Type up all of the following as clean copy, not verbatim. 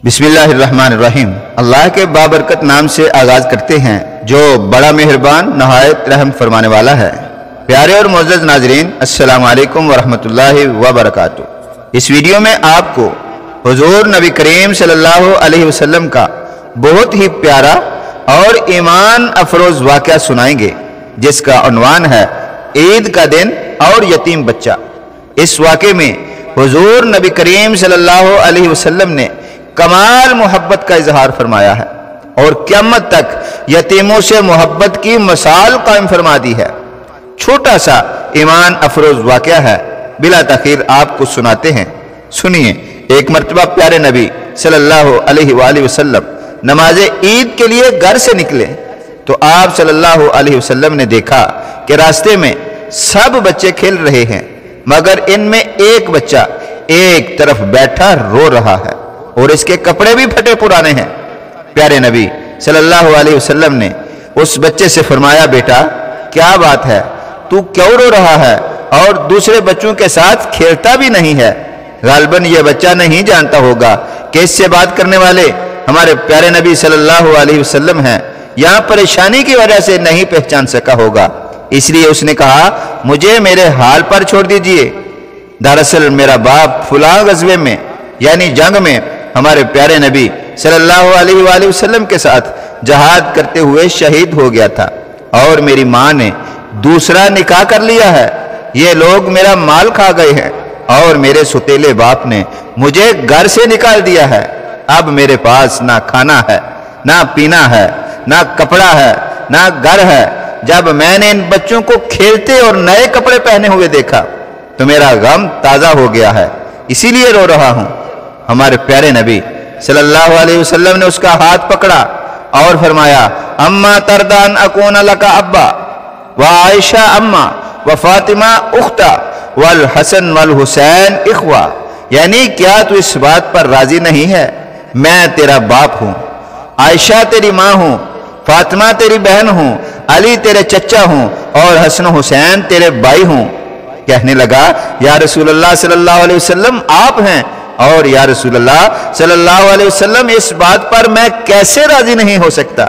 बिस्मिल्लाहिर्रहमानिर्रहीम। अल्लाह के बाबरकत नाम से आगाज करते हैं जो बड़ा मेहरबान नहायत रहम फरमाने वाला है। प्यारे और मोअज़्ज़ज़ नाज़रीन, अस्सलामु अलैकुम वरहमतुल्लाहि वबरकातुहू। इस वीडियो में आपको हुज़ूर नबी करीम सल्लल्लाहु अलैहि वसल्लम का बहुत ही प्यारा और ईमान अफरोज वाक़या सुनाएंगे, जिसका उन्वान है ईद का दिन और यतीम बच्चा। इस वाक़े में हुज़ूर नबी करीम सल्लल्लाहु अलैहि वसल्लम ने कमाल मोहब्बत का इजहार फरमाया है और क़यामत तक यतीमों से मोहब्बत की मिसाल कायम फरमा दी है। छोटा सा ईमान अफरोज वाक़या है, बिला तख़ीर आपको सुनाते हैं। सुनिए। एक मर्तबा प्यारे नबी सल्लल्लाहु अलैहि वसल्लम नमाज ईद के लिए घर से निकले तो आप सल्लल्लाहु अलैहि वसल्लम ने देखा कि रास्ते में सब बच्चे खेल रहे हैं, मगर इनमें एक बच्चा एक तरफ बैठा रो रहा है और इसके कपड़े भी फटे पुराने हैं। प्यारे नबी सल्लल्लाहु अलैहि वसल्लम ने उस बच्चे से फरमाया, बेटा क्या बात है, तू क्यों रो रहा है और दूसरे बच्चों के साथ खेलता भी नहीं है? गालिबन ये बच्चा नहीं जानता होगा कि इससे बात करने वाले हमारे प्यारे नबी सल्लल्लाहु अलैहि वसल्लम हैं। यहाँ परेशानी की वजह से नहीं पहचान सका होगा, इसलिए उसने कहा, मुझे मेरे हाल पर छोड़ दीजिए। दरअसल मेरा बाप फुला गज़वे में यानी जंग में हमारे प्यारे नबी सल्लल्लाहु अलैहि वसल्लम के साथ जहाद करते हुए शहीद हो गया था और मेरी माँ ने दूसरा निकाह कर लिया है। ये लोग मेरा माल खा गए हैं और मेरे सुतेले बाप ने मुझे घर से निकाल दिया है। अब मेरे पास ना खाना है, ना पीना है, ना कपड़ा है, ना घर है। जब मैंने इन बच्चों को खेलते और नए कपड़े पहने हुए देखा तो मेरा गम ताज़ा हो गया है, इसीलिए रो रहा हूँ। हमारे प्यारे नबी सल्लल्लाहु अलैहि वसल्लम ने उसका हाथ पकड़ा और फरमाया, अम्मा तरदान अकून लका अब्बा व आयशा अम्मा व फातिमा उख्ता वल हसन वल हुसैन इख्वा। यानी क्या तू इस बात पर राजी नहीं है, मैं तेरा बाप हूँ, आयशा तेरी माँ हूँ, फातिमा तेरी बहन हूँ, अली तेरे चचा हूँ और हसन हुसैन तेरे भाई हूँ। कहने लगा, या रसूलल्लाह सल्लल्लाहु अलैहि वसल्लम आप हैं, और या रसूलल्लाह सल्लल्लाहु अलैहि वसल्लम इस बात पर मैं कैसे राजी नहीं हो सकता।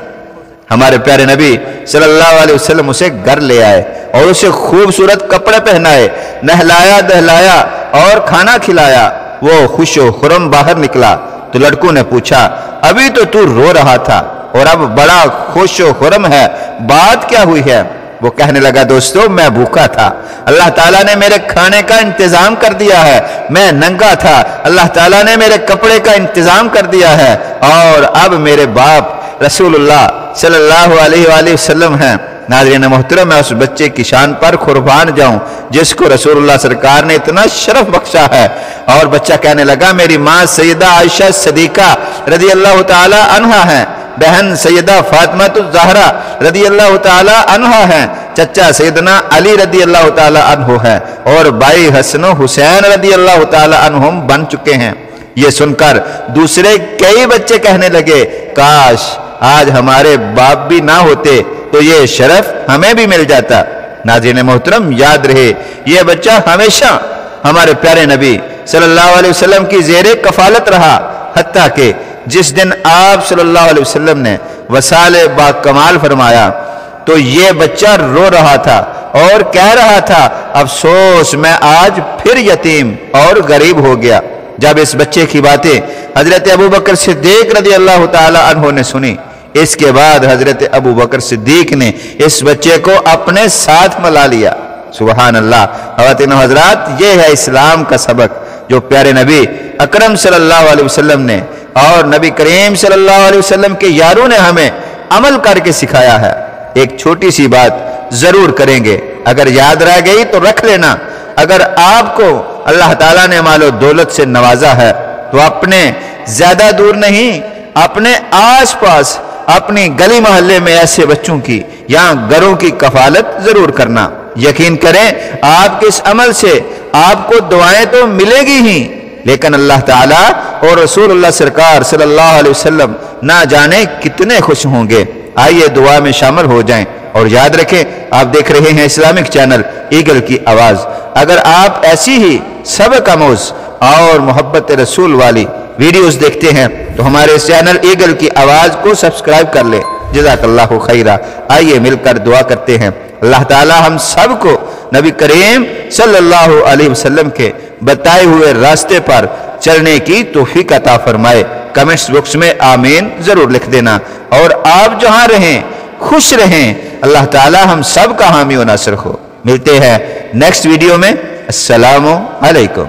हमारे प्यारे नबी सल्लल्लाहु अलैहि वसल्लम उसे घर ले आए और उसे खूबसूरत कपड़े पहनाए, नहलाया दहलाया और खाना खिलाया। वो खुशो खुरम बाहर निकला तो लड़कों ने पूछा, अभी तो तू रो रहा था और अब बड़ा खुशो खुरम है, बात क्या हुई है? वो कहने लगा, दोस्तों मैं भूखा था, अल्लाह ताला ने मेरे खाने का इंतजाम कर दिया है। मैं नंगा था, अल्लाह ताला ने मेरे कपड़े का इंतजाम कर दिया है और अब मेरे बाप रसूलुल्लाह सल्लल्लाहु अलैहि वसल्लम हैं। नाज़रीन मोहतरम, मैं उस बच्चे की शान पर कुर्बान जाऊं जिसको रसूलुल्लाह सरकार ने इतना शरफ बख्शा है। और बच्चा कहने लगा, मेरी माँ सैयदा आयशा सदीका रज़ी अल्लाह ताला अन्हा हैं, बहन सैयदा फातिमा ज़हरा रज़ी अल्लाह ताला अन्हा हैं, चचा सैयदना अली रज़ी अल्लाह ताला अन्हु हैं और भाई हसन हुसैन रज़ी अल्लाह ताला अन्हुम बन चुके हैं। ये सुनकर दूसरे कई बच्चे कहने लगे, काश आज हमारे बाप भी ना होते तो ये शरफ हमें भी मिल जाता। नाज़रीन मोहतरम, याद रहे ये बच्चा हमेशा हमारे प्यारे नबी सल्लल्लाहु अलैहि वसल्लम की ज़ेरे कफालत रहा, हत्ता कि जिस दिन आप सल्लल्लाहु अलैहि वसल्लम ने वसाले बा कमाल फरमाया तो ये बच्चा रो रहा था और कह रहा था, अफसोस मैं आज फिर यतीम और गरीब हो गया। जब इस बच्चे की बातें हजरत अबू बकर सिद्दीक रज़ी अल्लाह ताला अन्हु ने सुनी, इसके बाद हजरत अबू बकर सिद्दीक ने इस बच्चे को अपने साथ मिला लिया। सुबहान अल्लाह। ख़वातीन व हज़रात, ये है इस्लाम का सबक जो प्यारे नबी अकरम सल्लल्लाहु अलैहि वसल्लम ने और नबी करीम सल्लल्लाहु अलैहि वसल्लम के यारों ने हमें अमल करके सिखाया है। एक छोटी सी बात जरूर करेंगे, अगर याद रह गई तो रख लेना। अगर आपको अल्लाह ताला ने मालो दौलत से नवाजा है तो अपने ज्यादा दूर नहीं, अपने आसपास अपनी गली मोहल्ले में ऐसे बच्चों की या घरों की कफालत जरूर करना। यकीन करें आपके इस अमल से आपको दुआएं तो मिलेगी ही, लेकिन अल्लाह ताला और रसूलुल्लाह सरकार सल्लल्लाहु अलैहि वसल्लम ना जाने कितने खुश होंगे। आइए दुआ में शामिल हो जाएं और याद रखें, आप देख रहे हैं इस्लामिक चैनल ईगल की आवाज। अगर आप ऐसी ही सबक आमोज और मोहब्बत रसूल वाली वीडियोस देखते हैं तो हमारे चैनल ईगल की आवाज को सब्सक्राइब कर ले। जज़ाकल्लाहु खैरा। आइए मिलकर दुआ करते हैं, अल्लाह ताला हम सबको नबी करीम सल्लल्लाहु अलैहि वसल्लम के बताए हुए रास्ते पर चलने की तौफीक अता फरमाए। कमेंट्स बॉक्स में आमीन जरूर लिख देना। और आप जहां रहें खुश रहें, अल्लाह ताला हम सब का हामी व नासिर हो। मिलते हैं नेक्स्ट वीडियो में। अस्सलामु अलैकुम।